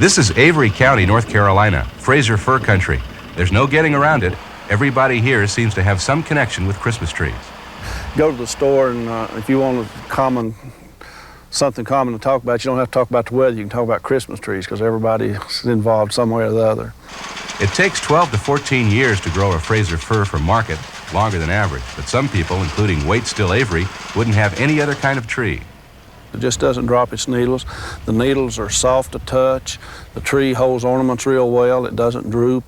This is Avery County, North Carolina, Fraser fir country. There's no getting around it. Everybody here seems to have some connection with Christmas trees. Go to the store and if you want something common to talk about, you don't have to talk about the weather, you can talk about Christmas trees because everybody's involved some way or the other. It takes 12 to 14 years to grow a Fraser fir for market, longer than average, but some people, including Waite-Still Avery, wouldn't have any other kind of tree. It just doesn't drop its needles. The needles are soft to touch. The tree holds ornaments real well. It doesn't droop,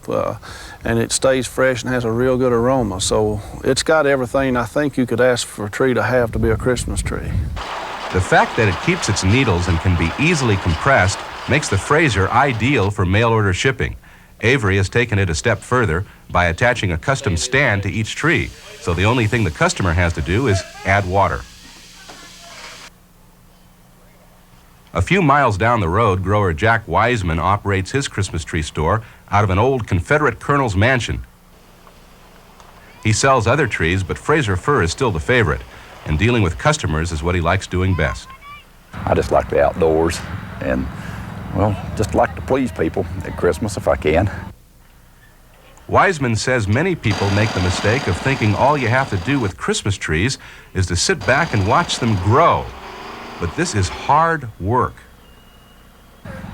and it stays fresh and has a real good aroma. So it's got everything I think you could ask for a tree to have to be a Christmas tree. The fact that it keeps its needles and can be easily compressed makes the Fraser ideal for mail-order shipping. Avery has taken it a step further by attaching a custom stand to each tree, so the only thing the customer has to do is add water. A few miles down the road, grower Jack Wiseman operates his Christmas tree store out of an old Confederate colonel's mansion. He sells other trees, but Fraser fir is still the favorite, and dealing with customers is what he likes doing best. I just like the outdoors and, well, just like to please people at Christmas if I can. Wiseman says many people make the mistake of thinking all you have to do with Christmas trees is to sit back and watch them grow. But this is hard work.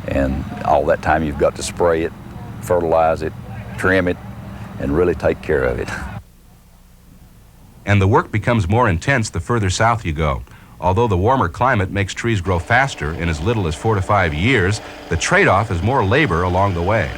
And all that time you've got to spray it, fertilize it, trim it, and really take care of it. And the work becomes more intense the further south you go. Although the warmer climate makes trees grow faster in as little as 4 to 5 years, the trade-off is more labor along the way.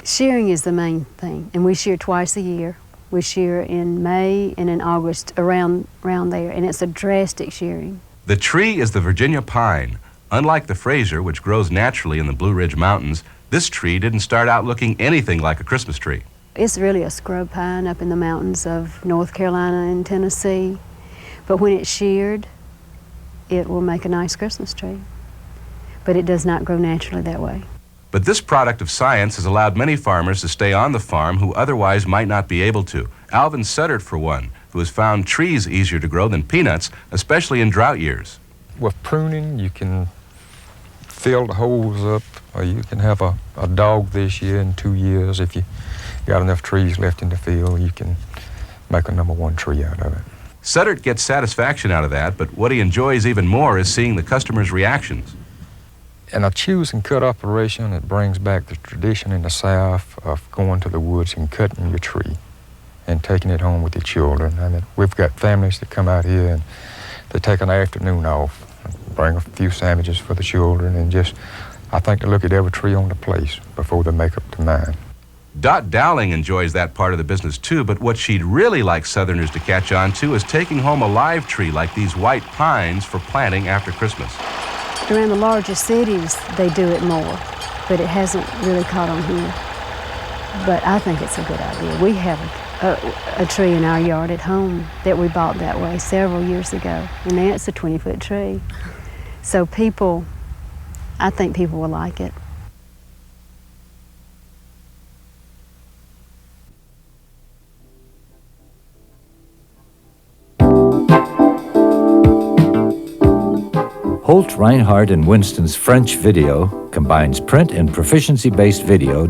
Shearing is the main thing, and we shear twice a year. We shear in May and in August, around there, and it's a drastic shearing. The tree is the Virginia pine. Unlike the Fraser, which grows naturally in the Blue Ridge Mountains, this tree didn't start out looking anything like a Christmas tree. It's really a scrub pine up in the mountains of North Carolina and Tennessee. But when it's sheared, it will make a nice Christmas tree. But it does not grow naturally that way. But this product of science has allowed many farmers to stay on the farm who otherwise might not be able to. Alvin Suttert, for one, who has found trees easier to grow than peanuts, especially in drought years. With pruning, you can fill the holes up, or you can have a dog this year in 2 years. If you got enough trees left in the field, you can make a #1 tree out of it. Suttert gets satisfaction out of that, but what he enjoys even more is seeing the customers' reactions. In a choose and cut operation, it brings back the tradition in the South of going to the woods and cutting your tree and taking it home with your children. I mean, we've got families that come out here and they take an afternoon off, bring a few sandwiches for the children, and just, I think, they look at every tree on the place before they make up their mind. Dot Dowling enjoys that part of the business too, but what she'd really like Southerners to catch on to is taking home a live tree like these white pines for planting after Christmas. Around the larger cities, they do it more, but it hasn't really caught on here. But I think it's a good idea. We have a tree in our yard at home that we bought that way several years ago, and now it's a 20-foot tree. So I think people will like it. Holt, Reinhardt, and Winston's French video combines print and proficiency-based video